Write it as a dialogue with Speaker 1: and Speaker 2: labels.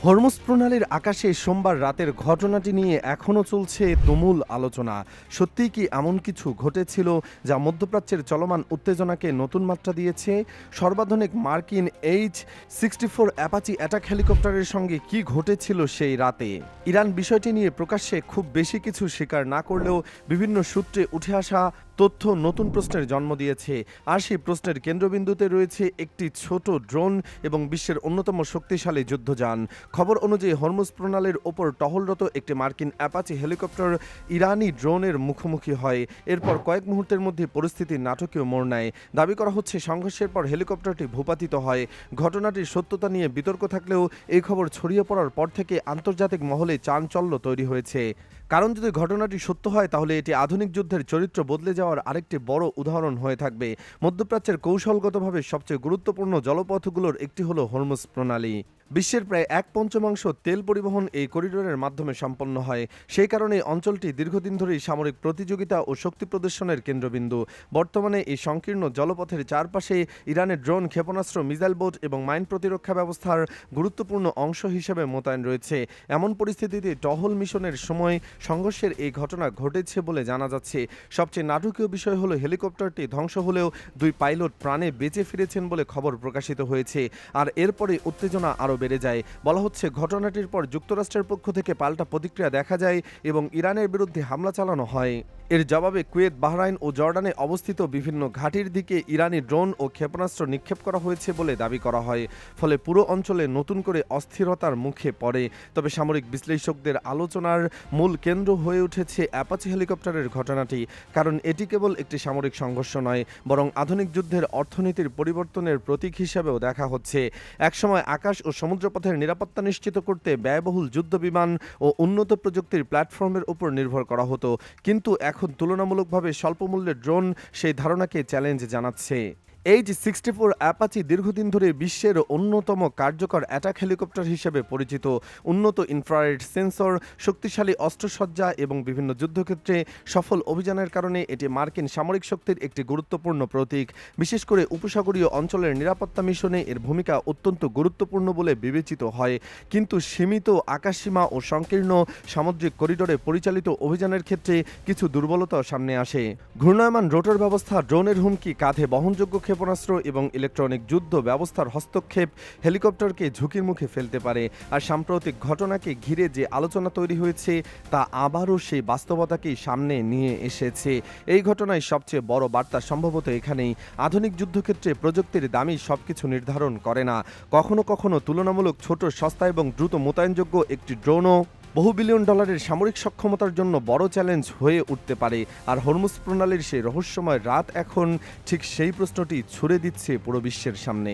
Speaker 1: Hormuz প্রণালীর আকাশে সোমবার রাতের ঘটনাটি নিয়ে এখনও চলছে তুমুল আলোচনা। সত্যিই কি এমন কিছু ঘটেছিল যা মধ্যপ্রাচ্যের চলমান উত্তেজনাকে নতুন মাত্রা দিয়েছে? সর্বাধুনিক মার্কিন H-64 অ্যাপাচি অ্যাটাক হেলিকপ্টারের সঙ্গে কি ঘটেছিল সেই রাতে? ইরান বিষয়টি নিয়ে প্রকাশ্যে খুব বেশি কিছু স্বীকার না করলেও বিভিন্ন সূত্রে উঠে আসা তথ্য নতুন প্রশ্নের জন্ম দিয়েছে। আর সেই প্রশ্নের কেন্দ্রবিন্দুতে রয়েছে একটি ছোট ড্রোন এবং বিশ্বের অন্যতম শক্তিশালী যুদ্ধযান। খবর অনুযায়ী হরমুজ প্রণালীর ওপর টহলরত একটি মার্কিন অ্যাপাচি হেলিকপ্টার ইরানি ড্রোনের মুখোমুখি হয়। এরপর কয়েক মুহূর্তের মধ্যে পরিস্থিতি নাটকীয় মোড় নেয়। দাবি করা হচ্ছে সংঘর্ষের পর হেলিকপ্টারটি ভূপাতিত হয়। ঘটনাটির সত্যতা নিয়ে বিতর্ক থাকলেও এই খবর ছড়িয়ে পড়ার পর থেকে আন্তর্জাতিক মহলে চাঞ্চল্য তৈরি হয়েছে। কারণ যদি ঘটনাটি সত্য হয় তাহলে এটি আধুনিক যুদ্ধের চরিত্র বদলে যাওয়ার আরেকটি বড় উদাহরণ হয়ে থাকবে। মধ্যপ্রাচ্যের কৌশলগতভাবে সবচেয়ে গুরুত্বপূর্ণ জলপথগুলোর একটি হলো হরমুজ প্রণালী। বিশ্বের প্রায় 1/5 তেল পরিবহন এই করিডোরের মাধ্যমে সম্পন্ন হয়। সেই কারণে অঞ্চলটি দীর্ঘদিন ধরেই সামরিক প্রতিযোগিতা ও শক্তি প্রদর্শনের কেন্দ্রবিন্দু। বর্তমানে এই সংকীর্ণ জলপথের চারপাশে ইরানের ড্রোন, ক্ষেপণাস্ত্র, মিসাইল বোট এবং মাইন প্রতিরক্ষা ব্যবস্থার গুরুত্বপূর্ণ অংশ হিসেবে মোতায়েন রয়েছে। এমন পরিস্থিতিতে টহল মিশনের সময় সংঘর্ষের এই ঘটনা ঘটেছে বলে জানা যাচ্ছে। সবচেয়ে নাটকীয় বিষয় হলো হেলিকপ্টারটি ধ্বংস হলেও 2 পাইলট প্রাণে বেঁচে ফিরেছেন বলে খবর প্রকাশিত হয়েছে। আর এরপরে উত্তেজনা আরও বেড়ে যায়। বলা হচ্ছে ঘটনাটির পর যুক্তরাষ্ট্রের পক্ষ থেকে পাল্টা প্রতিক্রিয়া দেখা যায় এবং ইরানের বিরুদ্ধে হামলা চালানো হয়। এর জবাবে কুয়েত, বাহরাইন ও জর্ডানে অবস্থিত বিভিন্ন ঘাঁটির দিকে ইরানি ড্রোন ও ক্ষেপণাস্ত্র নিক্ষেপ করা হয়েছে বলে দাবি করা হয়। ফলে পুরো অঞ্চলে নতুন করে অস্থিরতার মুখে পড়ে। তবে সামরিক বিশ্লেষকদের আলোচনার মূল কেন্দ্র হয়ে উঠেছে অ্যাপাচি হেলিকপ্টারের ঘটনাটি। কারণ এটি কেবল একটি সামরিক সংঘর্ষ নয়, বরং আধুনিক যুদ্ধের অর্থনীতির পরিবর্তনের প্রতীক হিসেবেও দেখা হচ্ছে। একসময় আকাশ ও সমুদ্রপথের নিরাপত্তা নিশ্চিত করতে ব্যয়বহুল যুদ্ধবিমান ও উন্নত প্রযুক্তির প্ল্যাটফর্মের উপর নির্ভর করা হতো, কিন্তু এখন তুলনামূলকভাবে স্বল্প মূল্যের ড্রোন সেই ধারণাকে চ্যালেঞ্জ জানাচ্ছে। H-64 অ্যাপাচি দীর্ঘদিন ধরে বিশ্বের অন্যতম কার্যকর অ্যাটাক হেলিকপ্টার হিসেবে পরিচিত। উন্নত ইনফ্রারেড সেন্সর, শক্তিশালী অস্ত্রসজ্জা এবং বিভিন্ন যুদ্ধক্ষেত্রে সফল অভিযানের কারণে এটি মার্কিন সামরিক শক্তির একটি গুরুত্বপূর্ণ প্রতীক। বিশেষ করে উপসাগরীয় অঞ্চলের নিরাপত্তা মিশনে এর ভূমিকা অত্যন্ত গুরুত্বপূর্ণ বলে বিবেচিত হয়। কিন্তু সীমিত আকাশসীমা ও সংকীর্ণ সামুদ্রিক করিডোরে পরিচালিত অভিযানের ক্ষেত্রে কিছু দুর্বলতাও সামনে আসে। ঘূর্ণায়মান রোটর ব্যবস্থা, ড্রোনের হুমকি, কাঁধে বহনযোগ্য ক্ষেপণাস্ত্র এবং ইলেকট্রনিক যুদ্ধ ব্যবস্থার হস্তক্ষেপ হেলিকপ্টারকে ঝুঁকির মুখে ফেলতে পারে। আর সাম্প্রতিক ঘটনাকে ঘিরে যে আলোচনা তৈরি হয়েছে তা আবারও সেই বাস্তবতাকেই সামনে নিয়ে এসেছে। এই ঘটনায় সবচেয়ে বড় বার্তা সম্ভবত এখানেই, আধুনিক যুদ্ধক্ষেত্রে প্রযুক্তির দামই সবকিছু নির্ধারণ করে না। কখনো কখনো তুলনামূলক ছোট, সস্তা এবং দ্রুত মোতায়েনযোগ্য একটি ড্রোনও বহু বিলিয়ন ডলারের সামরিক সক্ষমতার জন্য বড় চ্যালেঞ্জ হয়ে উঠতে পারে। আর হরমুজ প্রণালীর সেই রহস্যময় রাত এখন ঠিক সেই প্রশ্নটি ছুড়ে দিচ্ছে পুরো বিশ্বের সামনে।